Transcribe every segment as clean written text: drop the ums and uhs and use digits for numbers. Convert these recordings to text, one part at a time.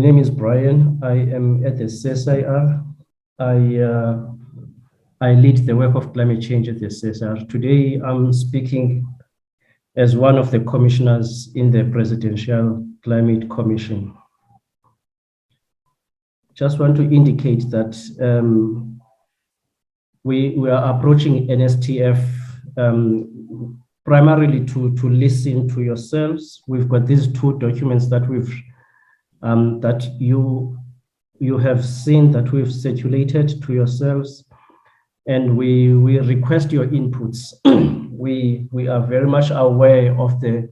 name is Brian. I am at the CSIR. I lead the work of climate change at the CSIR. Today, I'm speaking as one of the commissioners in the Presidential Climate Commission. Just want to indicate that we are approaching NSTF primarily to listen to yourselves. We've got these two documents that that you have seen, that we've circulated to yourselves, and we request your inputs. We are very much aware of the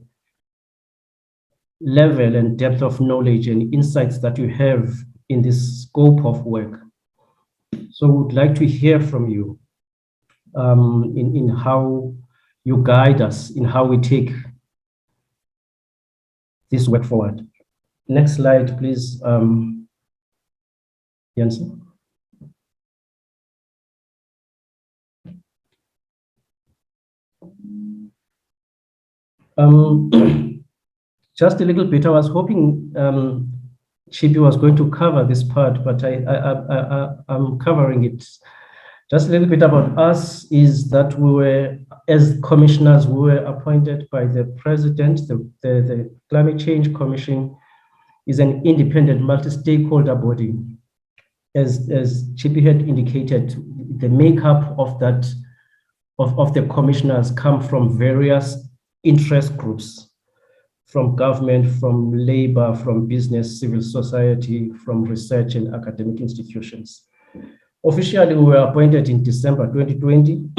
level and depth of knowledge and insights that you have in this scope of work. So we'd like to hear from you in how you guide us, in how we take this work forward. Next slide, please, Jensen. Just a little bit, I was hoping Chibi was going to cover this part, but I'm covering it. Just a little bit about us is that we were, as commissioners, we were appointed by the president. The Climate Change Commission is an independent multi-stakeholder body. As Chibi had indicated, the makeup of the commissioners come from various interest groups, from government, from labor, from business, civil society, from research and academic institutions. Officially, we were appointed in December 2020.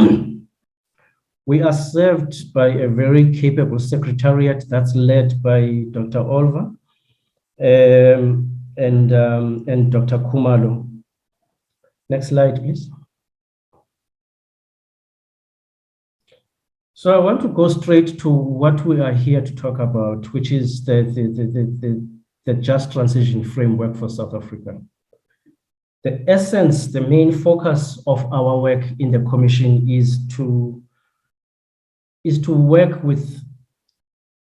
We are served by a very capable secretariat that's led by Dr. Olva and Dr. Kumalo. Next slide, please. So I want to go straight to what we are here to talk about, which is the just transition framework for South Africa. The essence, the main focus of our work in the Commission is to work with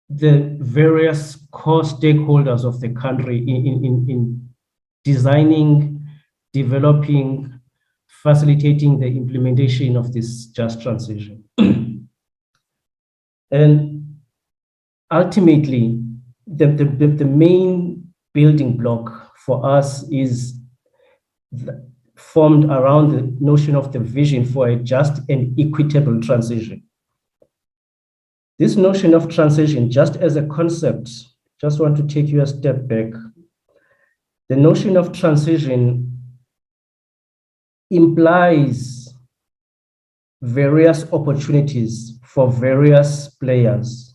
the various core stakeholders of the country in designing, developing, facilitating the implementation of this just transition. And ultimately, the main building block for us is formed around the notion of the vision for a just and equitable transition. This notion of transition, just as a concept, just want to take you a step back. The notion of transition implies various opportunities for various players.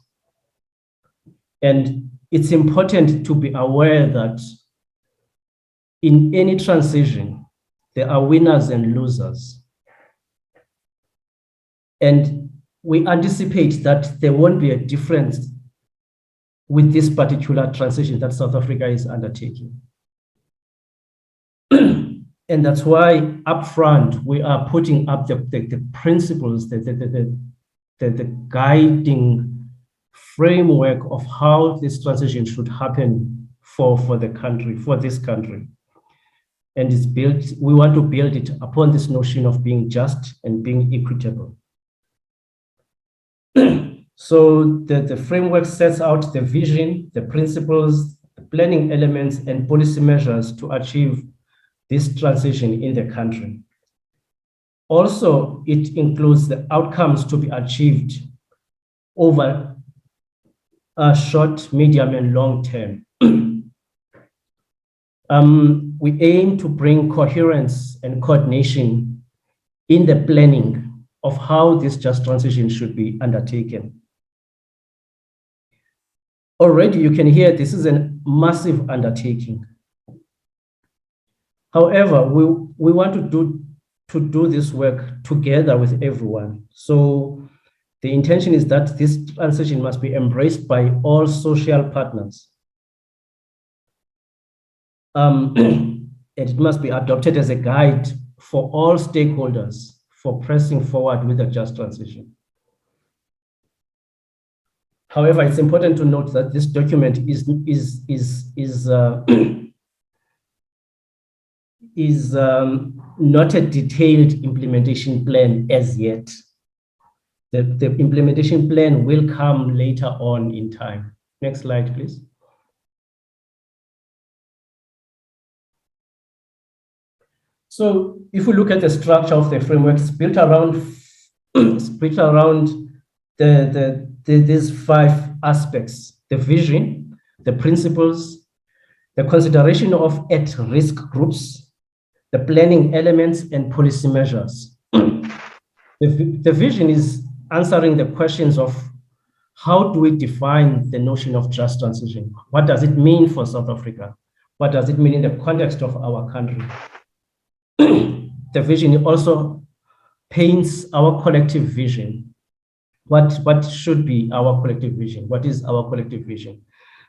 And it's important to be aware that in any transition, there are winners and losers. And we anticipate that there won't be a difference with this particular transition that South Africa is undertaking. And that's why upfront, we are putting up the principles, the guiding framework of how this transition should happen for the country, for this country. And it's built, we want to build it upon this notion of being just and being equitable. So the framework sets out the vision, the principles, the planning elements, and policy measures to achieve this transition in the country. Also, it includes the outcomes to be achieved over a short, medium, and long term. We aim to bring coherence and coordination in the planning of how this just transition should be undertaken. Already you can hear this is a massive undertaking. However, we want to do this work together with everyone. So the intention is that this transition must be embraced by all social partners. And it must be adopted as a guide for all stakeholders for pressing forward with a just transition. However, it's important to note that this document is not a detailed implementation plan as yet. The implementation plan will come later on in time. Next slide, please. So if we look at the structure of the framework, it's built around these 5 aspects: the vision, the principles, the consideration of at-risk groups, the planning elements, and policy measures. The vision is answering the questions of how do we define the notion of just transition? What does it mean for South Africa? What does it mean in the context of our country? The vision also paints our collective vision. What should be our collective vision? What is our collective vision?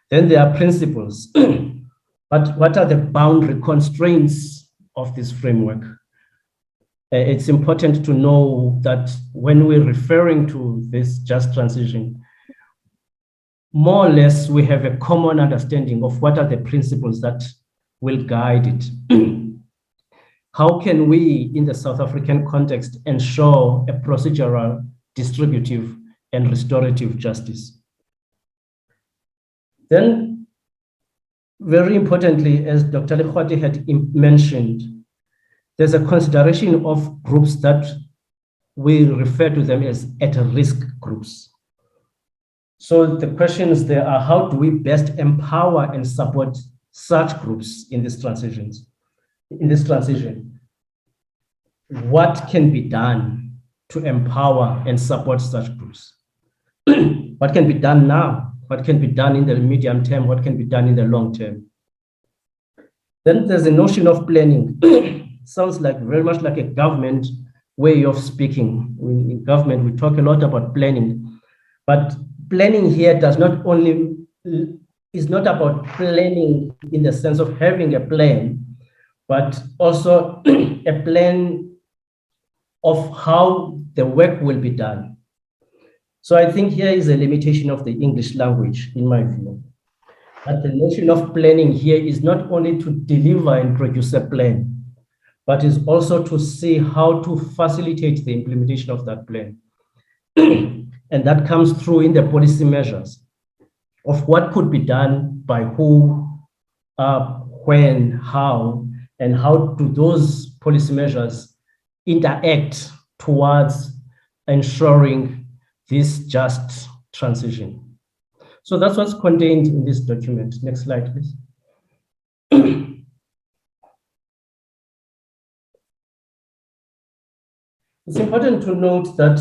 Then there are principles. But what are the boundary constraints of this framework? It's important to know that when we're referring to this just transition, more or less we have a common understanding of what are the principles that will guide it. How can we, in the South African context, ensure a procedural, distributive, and restorative justice? Then, very importantly, as Dr. Lekhwati had mentioned, there's a consideration of groups that we refer to them as at-risk groups. So the questions there are, how do we best empower and support such groups in this transition? What can be done to empower and support such groups? What can be done now? What can be done in the medium term? What can be done in the long term? Then there's a notion of planning. Sounds like very much like a government way of speaking. In government, we talk a lot about planning, but planning here is not about planning in the sense of having a plan, but also a plan of how the work will be done. So I think here is a limitation of the English language, in my view. But the notion of planning here is not only to deliver and produce a plan, but is also to see how to facilitate the implementation of that plan. And that comes through in the policy measures of what could be done by who, when, how, and how do those policy measures interact towards ensuring this just transition. So that's what's contained in this document. Next slide, please. It's important to note that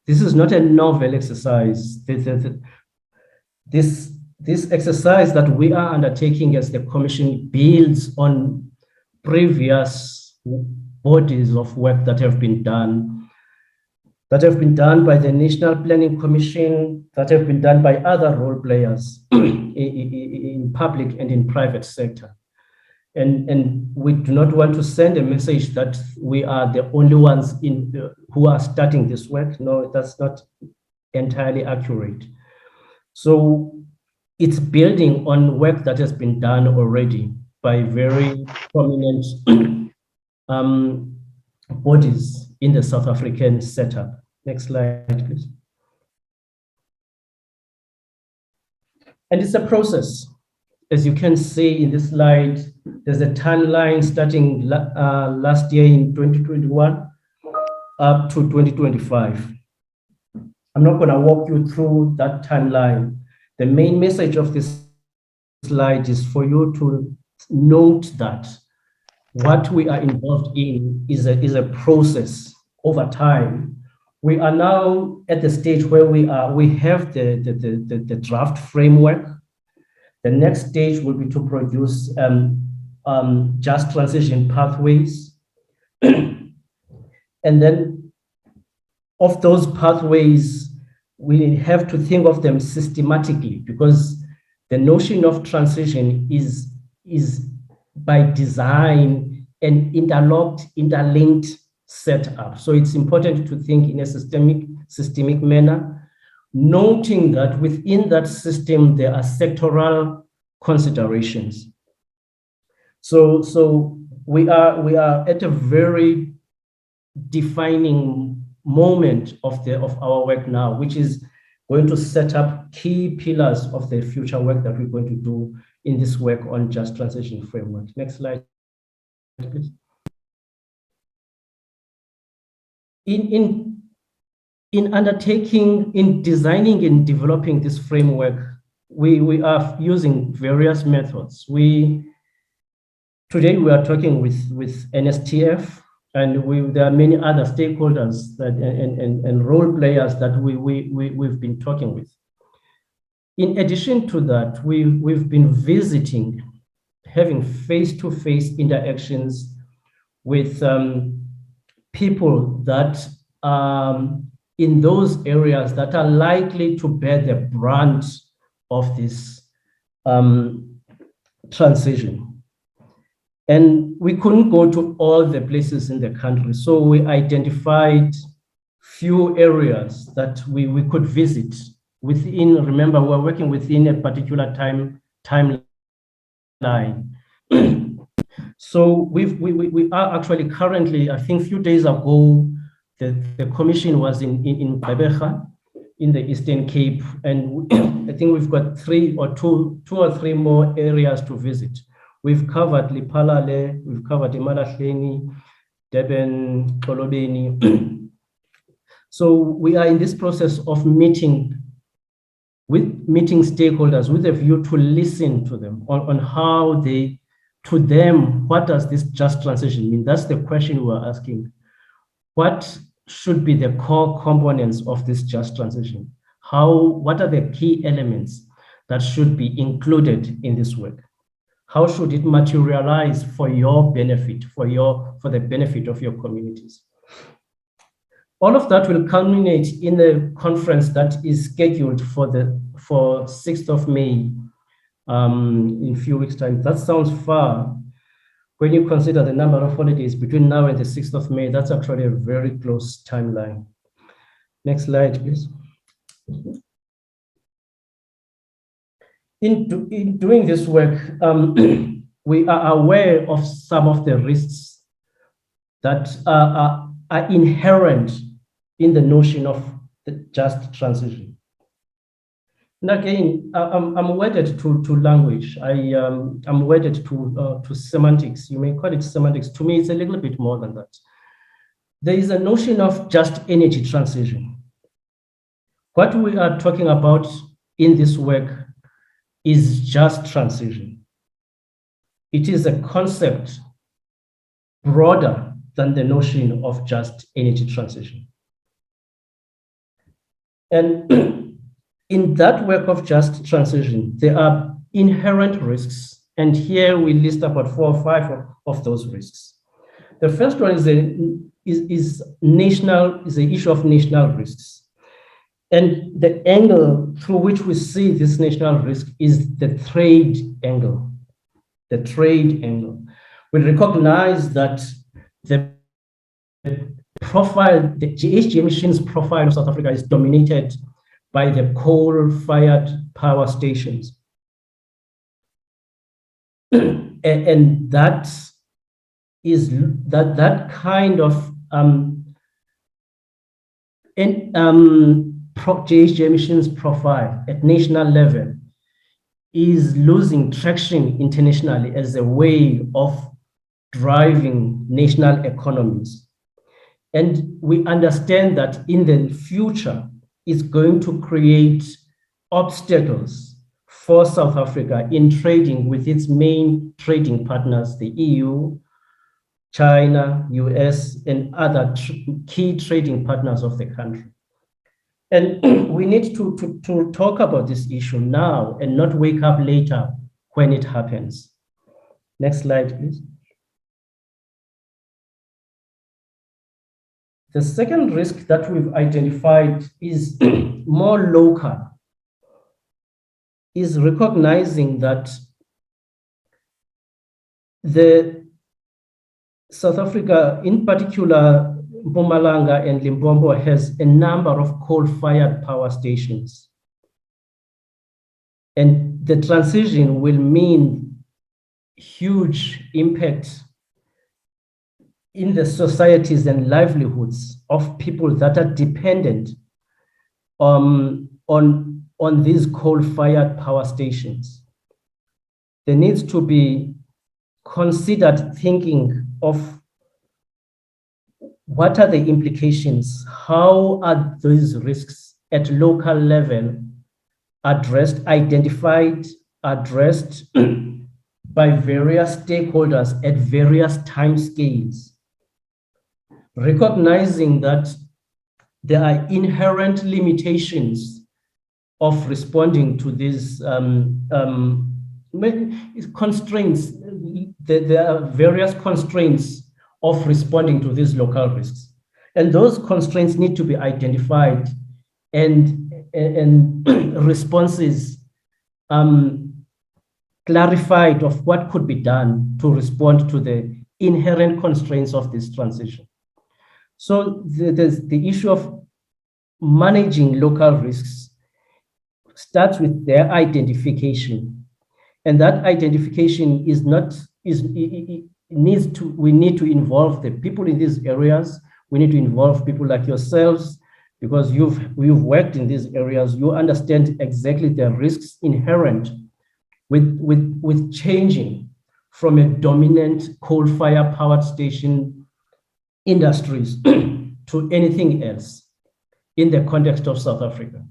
this is not a novel exercise. This exercise that we are undertaking as the Commission builds on previous bodies of work that have been done by the National Planning Commission, that have been done by other role players in public and in private sector. And we do not want to send a message that we are the only ones who are starting this work. No, that's not entirely accurate. So it's building on work that has been done already by very prominent bodies in the South African setup. Next slide, please. And it's a process. As you can see in this slide, there's a timeline starting last year in 2021 up to 2025. I'm not going to walk you through that timeline. The main message of this slide is for you to note that what we are involved in is a process over time. We are now at the stage where we have the draft framework. The next stage will be to produce just transition pathways. And then of those pathways, we have to think of them systematically, because the notion of transition is by design an interlinked setup. So it's important to think in a systemic manner, noting that within that system, there are sectoral considerations. So we are at a very defining moment of our work now, which is going to set up key pillars of the future work that we're going to do in this work on just transition framework. Next slide, please. In undertaking, in designing and developing this framework, we are using various methods. Today we are talking with NSTF, and there are many other stakeholders that and role players that we've been talking with. In addition to that, we've been visiting, having face-to-face interactions with people that in those areas that are likely to bear the brunt of this transition. And we couldn't go to all the places in the country, so we identified few areas that we could visit within. Remember, we're working within a particular timeline. So we are actually currently, I think a few days ago, the commission was in Gqeberha, in the Eastern Cape, and I think we've got two or three more areas to visit. We've covered Lipalale, we've covered Imalahleni, Durban, Xolobeni. So we are in this process of meeting stakeholders with a view to listen to them on how to them, what does this just transition mean? That's the question we're asking. What should be the core components of this just transition? What are the key elements that should be included in this work? How should it materialize for your benefit, for the benefit of your communities? All of that will culminate in a conference that is scheduled for 6th of May in a few weeks' time. That sounds far. When you consider the number of holidays between now and the 6th of May, that's actually a very close timeline. Next slide, please. In doing this work, we are aware of some of the risks that are inherent in the notion of the just transition. And again, I'm wedded to language. I'm wedded to semantics. You may call it semantics. To me, it's a little bit more than that. There is a notion of just energy transition. What we are talking about in this work is just transition. It is a concept broader than the notion of just energy transition. And in that work of just transition, there are inherent risks. And here we list about 4 or 5 of those risks. The first one is the issue of national risks. And the angle through which we see this national risk is the trade angle. The trade angle. We recognize that the GHG emissions profile of South Africa is dominated by the coal-fired power stations. And that kind of GHG emissions profile at national level is losing traction internationally as a way of driving national economies. And we understand that in the future, it's going to create obstacles for South Africa in trading with its main trading partners, the EU, China, US, and other key trading partners of the country. And we need to talk about this issue now and not wake up later when it happens. Next slide, please. The second risk that we've identified is more local, is recognizing that the South Africa, in particular, Mpumalanga and Limpopo, has a number of coal-fired power stations. And the transition will mean huge impact in the societies and livelihoods of people that are dependent on these coal-fired power stations. There needs to be considered thinking of what are the implications, how are these risks at local level addressed, identified, addressed by various stakeholders at various time scales, recognizing that there are inherent limitations of responding to these constraints. There are various constraints of responding to these local risks. And those constraints need to be identified and responses clarified of what could be done to respond to the inherent constraints of this transition. So there's the issue of managing local risks starts with their identification. And that identification is not, we need to involve the people in these areas. We need to involve people like yourselves, because you've worked in these areas. You understand exactly the risks inherent with changing from a dominant coal-fired power station industries to anything else in the context of South Africa.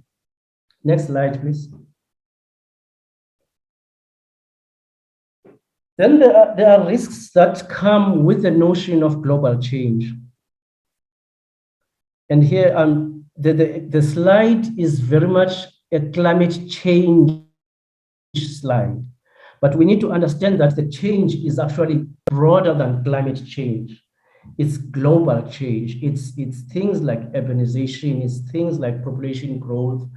Next slide, please. Then there are risks that come with the notion of global change. And here the slide is very much a climate change slide. But we need to understand that the change is actually broader than climate change. It's global change. It's things like urbanization, it's things like population growth.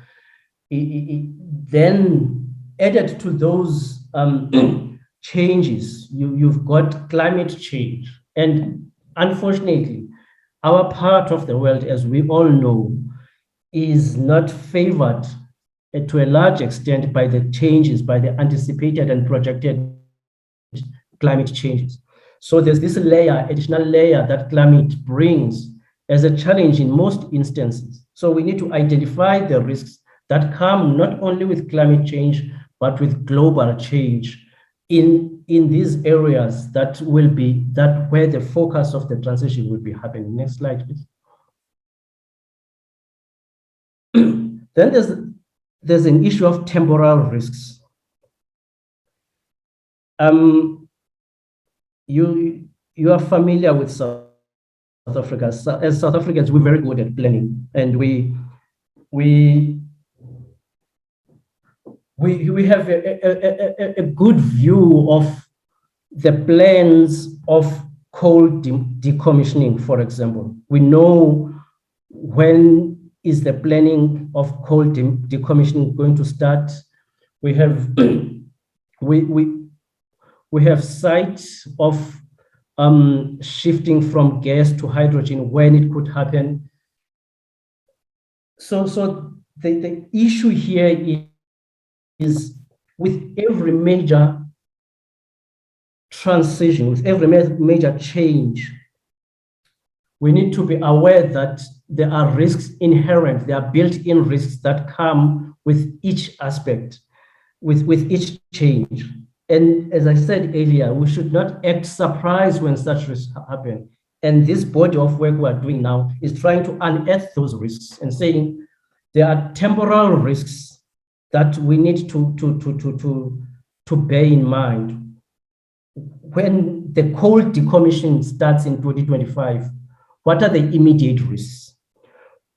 Then added to those changes, you've got climate change. And unfortunately, our part of the world, as we all know, is not favored to a large extent by the changes, by the anticipated and projected climate changes. So there's this layer, additional layer that climate brings as a challenge in most instances. So we need to identify the risks that come not only with climate change, but with global change in these areas that will be where the focus of the transition will be happening. Next slide, please. Then there's an issue of temporal risks. You are familiar with South Africa. So, as South Africans, we're very good at planning, and we have a good view of the plans of coal decommissioning, for example. We know when is the planning of coal decommissioning going to start. We have we have sites of shifting from gas to hydrogen, when it could happen. So the issue here is with every major transition, with every major change, we need to be aware that there are risks inherent, there are built-in risks that come with each aspect, with each change. And as I said earlier, we should not act surprised when such risks happen. And this body of work we are doing now is trying to unearth those risks and saying there are temporal risks that we need to bear in mind. When the coal decommission starts in 2025, what are the immediate risks?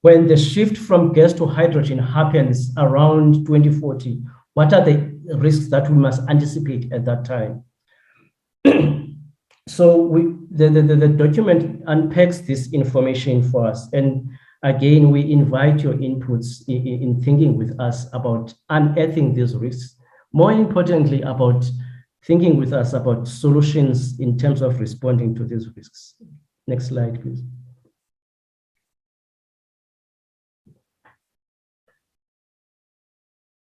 When the shift from gas to hydrogen happens around 2040, what are the risks that we must anticipate at that time? So the document unpacks this information for us. And again, we invite your inputs in thinking with us about unearthing these risks. More importantly, about thinking with us about solutions in terms of responding to these risks. Next slide, please.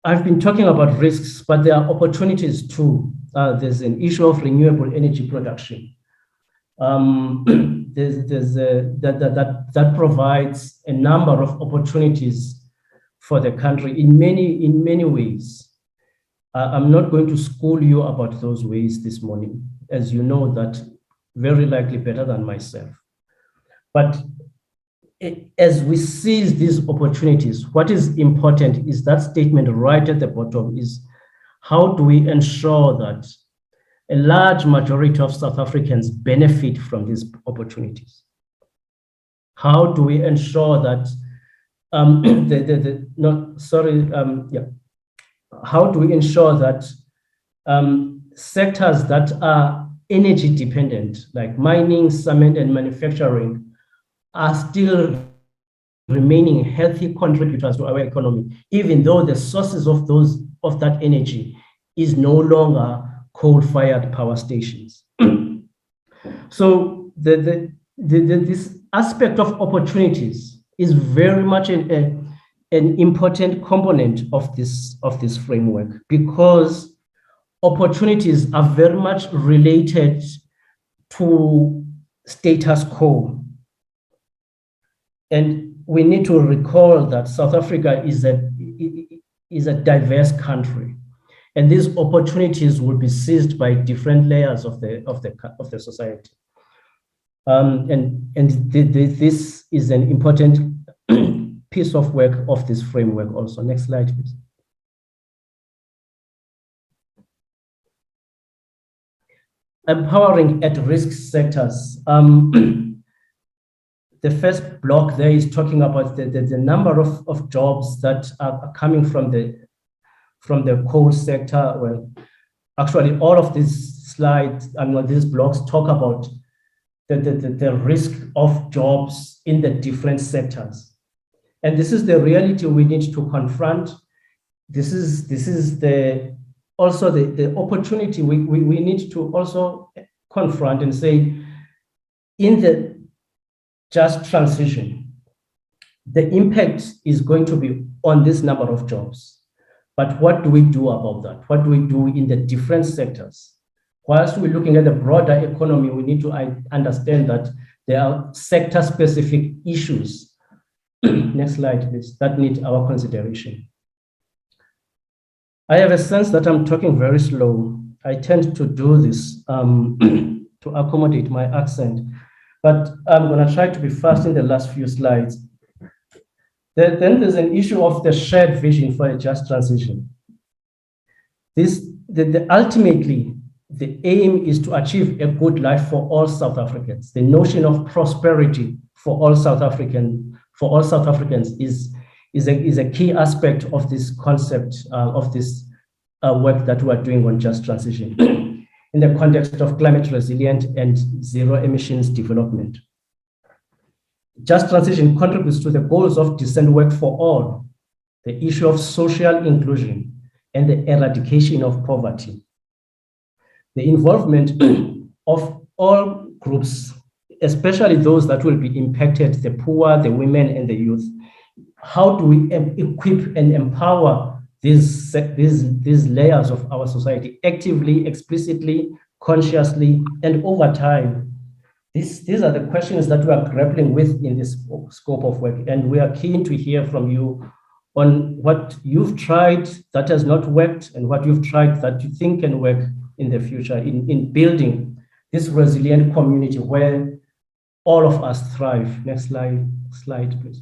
I've been talking about risks, but there are opportunities too. there's an issue of renewable energy production. That provides a number of opportunities for the country in many ways. I'm not going to school you about those ways this morning, as you know that very likely better than myself. But as we seize these opportunities, what is important is that statement right at the bottom is, how do we ensure that a large majority of South Africans benefit from these opportunities? How do we ensure that how do we ensure that sectors that are energy dependent, like mining, cement, and manufacturing, are still remaining healthy contributors to our economy, even though the sources of that energy is no longer coal-fired power stations. So this aspect of opportunities is very much an important component of this framework, because opportunities are very much related to status quo. And we need to recall that South Africa is a diverse country, and these opportunities will be seized by different layers of the society. This is an important piece of work of this framework also. Next slide, please. Empowering at-risk sectors. The first block there is talking about the number of jobs that are coming from the coal sector. Well, actually, all of these slides and these blocks talk about the risk of jobs in the different sectors. And this is the reality we need to confront. This is also the opportunity we need to also confront and say, in the just transition, the impact is going to be on this number of jobs. But what do we do about that? What do we do in the different sectors? Whilst we're looking at the broader economy, we need to understand that there are sector-specific issues. Next slide, please, that need our consideration. I have a sense that I'm talking very slow. I tend to do this to accommodate my accent, but I'm going to try to be fast in the last few slides. Then there's an issue of the shared vision for a just transition. Ultimately, the aim is to achieve a good life for all South Africans. The notion of prosperity for all South Africans is a key aspect of this concept of this work that we are doing on just transition in the context of climate resilient and zero emissions development. Just transition contributes to the goals of decent work for all, the issue of social inclusion, and the eradication of poverty. The involvement of all groups, especially those that will be impacted, the poor, the women, and the youth. How do we equip and empower these layers of our society actively, explicitly, consciously, and over time? These are the questions that we are grappling with in this scope of work, and we are keen to hear from you on what you've tried that has not worked and what you've tried that you think can work in the future in building this resilient community where all of us thrive. Next slide, please.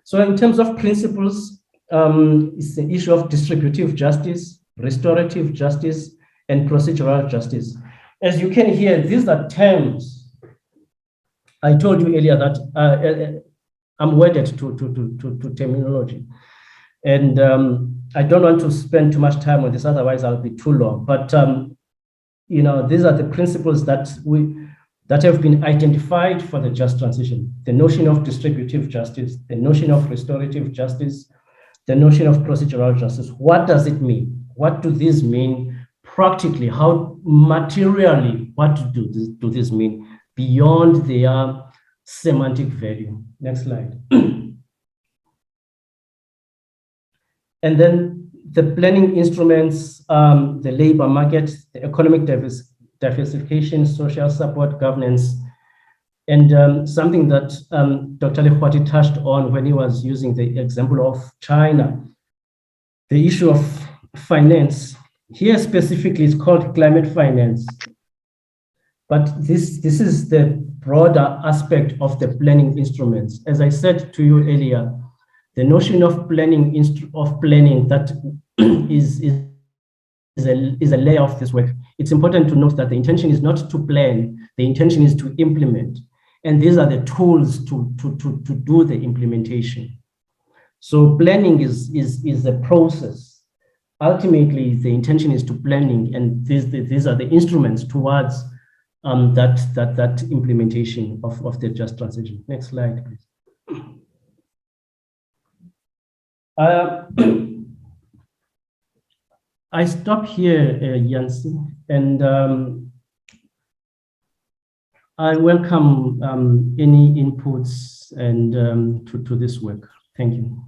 So in terms of principles, it's an issue of distributive justice, restorative justice, and procedural justice. As you can hear, these are terms. I told you earlier that I'm wedded to terminology. And I don't want to spend too much time on this, otherwise I'll be too long. But these are the principles that have been identified for the just transition. The notion of distributive justice, the notion of restorative justice, the notion of procedural justice. What does it mean? What do these mean practically? How materially, what do this mean beyond their semantic value? Next slide. And then the planning instruments, the labor market, the economic diversification, social support, governance, and something that Dr. Lehwati touched on when he was using the example of China, the issue of finance. Here specifically, it's called climate finance. But this is the broader aspect of the planning instruments. As I said to you earlier, the notion of planning that is a layer of this work. It's important to note that the intention is not to plan, the intention is to implement. And these are the tools to do the implementation. So planning is a process. Ultimately, the intention is to planning, and these are the instruments towards that implementation of the just transition. Next slide, please. I stop here, Yancy, and I welcome any inputs and to this work. Thank you.